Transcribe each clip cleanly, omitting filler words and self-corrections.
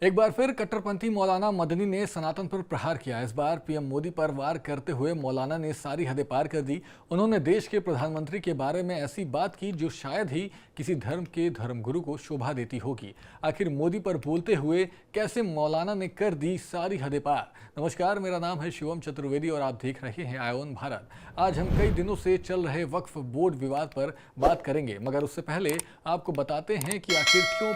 एक बार फिर कट्टरपंथी मौलाना मदनी ने सनातन पर प्रहार किया। इस बार पीएम मोदी पर वार करते हुए मौलाना ने सारी हदें पार कर दी। उन्होंने देश के प्रधानमंत्री के बारे में ऐसी बात की जो शायद ही किसी धर्म के धर्मगुरु को शोभा देती होगी। आखिर मोदी पर बोलते हुए कैसे मौलाना ने कर दी सारी हदें पार। नमस्कार, मेरा नाम है शिवम चतुर्वेदी और आप देख रहे हैं आयोन भारत। आज हम कई दिनों से चल रहे वक्फ बोर्ड विवाद पर बात करेंगे, मगर उससे पहले आपको बताते हैं कि आखिर क्यों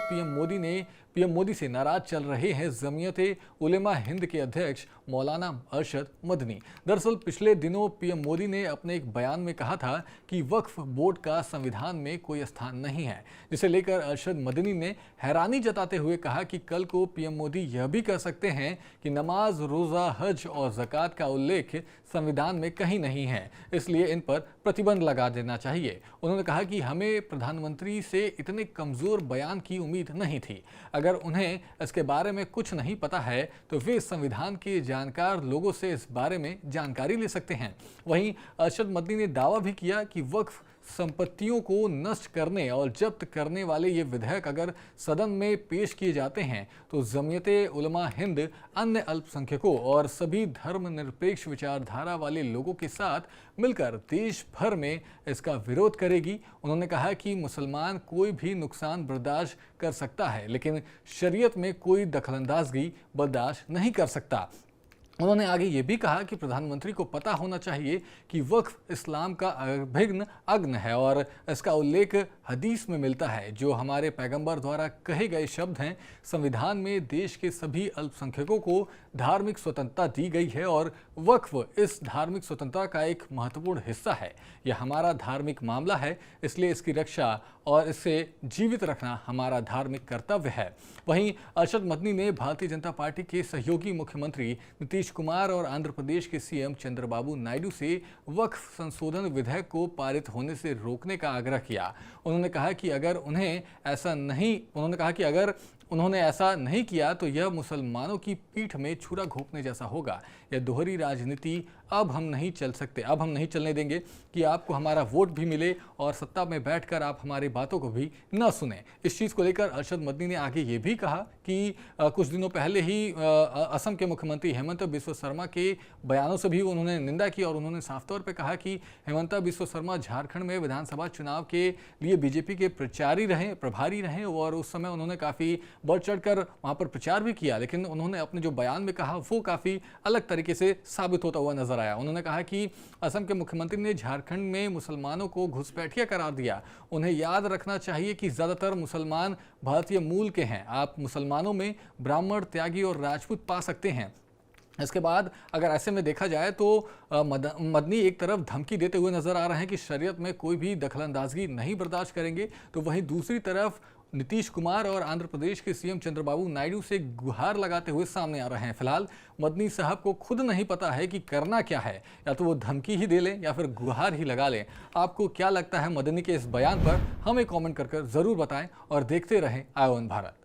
पीएम मोदी से नाराज चल रहे हैं जमीयत उलेमा हिंद के अध्यक्ष मौलाना अरशद मदनी। दरअसल पिछले दिनों पीएम मोदी ने अपने एक बयान में कहा था कि वक्फ बोर्ड का संविधान में कोई स्थान नहीं है, जिसे लेकर अरशद मदनी ने हैरानी जताते हुए कहा कि कल को पीएम मोदी यह भी कह सकते हैं कि नमाज, रोजा, हज और ज़कात का उल्लेख संविधान में कहीं नहीं है, इसलिए इन पर प्रतिबंध लगा देना चाहिए। उन्होंने कहा कि हमें प्रधानमंत्री से इतने कमजोर बयान की उम्मीद नहीं थी। अगर उन्हें इसके बारे में कुछ नहीं पता है तो वे संविधान के जानकार लोगों से इस बारे में जानकारी ले सकते हैं। वहीं अरशद मदनी ने दावा भी किया कि वक्फ संपत्तियों को नष्ट करने और जब्त करने वाले ये विधेयक अगर सदन में पेश किए जाते हैं तो जमीयत उलमा हिंद अन्य अल्पसंख्यकों और सभी धर्मनिरपेक्ष विचारधारा वाले लोगों के साथ मिलकर देश भर में इसका विरोध करेगी। उन्होंने कहा कि मुसलमान कोई भी नुकसान बर्दाश्त कर सकता है, लेकिन शरीयत में कोई दखलंदाजी बर्दाश्त नहीं कर सकता। उन्होंने आगे ये भी कहा कि प्रधानमंत्री को पता होना चाहिए कि वक्फ इस्लाम का अभिन्न अंग है और इसका उल्लेख हदीस में मिलता है, जो हमारे पैगंबर द्वारा कहे गए शब्द हैं। संविधान में देश के सभी अल्पसंख्यकों को धार्मिक स्वतंत्रता दी गई है और वक्फ इस धार्मिक स्वतंत्रता का एक महत्वपूर्ण हिस्सा है। यह हमारा धार्मिक मामला है, इसलिए इसकी रक्षा और इसे जीवित रखना हमारा धार्मिक कर्तव्य है। वहीं अरशद मदनी ने भारतीय जनता पार्टी के सहयोगी मुख्यमंत्री नीतीश कुमार और आंध्र प्रदेश के सीएम चंद्रबाबू नायडू से वक्फ संशोधन विधेयक को पारित होने से रोकने का आग्रह किया। उन्होंने कहा कि अगर उन्होंने ऐसा नहीं किया तो यह मुसलमानों की पीठ में छुरा घोंपने जैसा होगा। यह दोहरी राजनीति अब हम नहीं चलने देंगे कि आपको हमारा वोट भी मिले और सत्ता में बैठकर आप हमारी बातों को भी न सुने। इस चीज़ को लेकर अरशद मदनी ने आगे ये भी कहा कि कुछ दिनों पहले ही असम के मुख्यमंत्री हेमंत बिस्वा शर्मा के बयानों से भी उन्होंने निंदा की और उन्होंने साफ तौर पर कहा कि हेमंत बिस्वा शर्मा झारखंड में विधानसभा चुनाव के लिए बीजेपी के प्रभारी रहे और उस समय उन्होंने काफ़ी बढ़ चढ़कर वहाँ पर प्रचार भी किया, लेकिन उन्होंने अपने जो बयान में कहा वो काफ़ी अलग तरीके से साबित होता हुआ नजर आया। उन्होंने कहा कि असम के मुख्यमंत्री ने झारखंड में मुसलमानों को घुसपैठिया करार दिया। उन्हें याद रखना चाहिए कि ज़्यादातर मुसलमान भारतीय मूल के हैं। आप मुसलमानों में ब्राह्मण, त्यागी और राजपूत पा सकते हैं। इसके बाद अगर ऐसे में देखा जाए तो मदनी एक तरफ धमकी देते हुए नजर आ रहे हैं कि शरीयत में कोई भी दखलंदाजी नहीं बर्दाश्त करेंगे, तो वहीं दूसरी तरफ नीतीश कुमार और आंध्र प्रदेश के सीएम चंद्रबाबू नायडू से गुहार लगाते हुए सामने आ रहे हैं। फिलहाल मदनी साहब को खुद नहीं पता है कि करना क्या है, या तो वो धमकी ही दे लें या फिर गुहार ही लगा लें। आपको क्या लगता है मदनी के इस बयान पर? हमें कमेंट कर जरूर बताएं और देखते रहें आयोन भारत।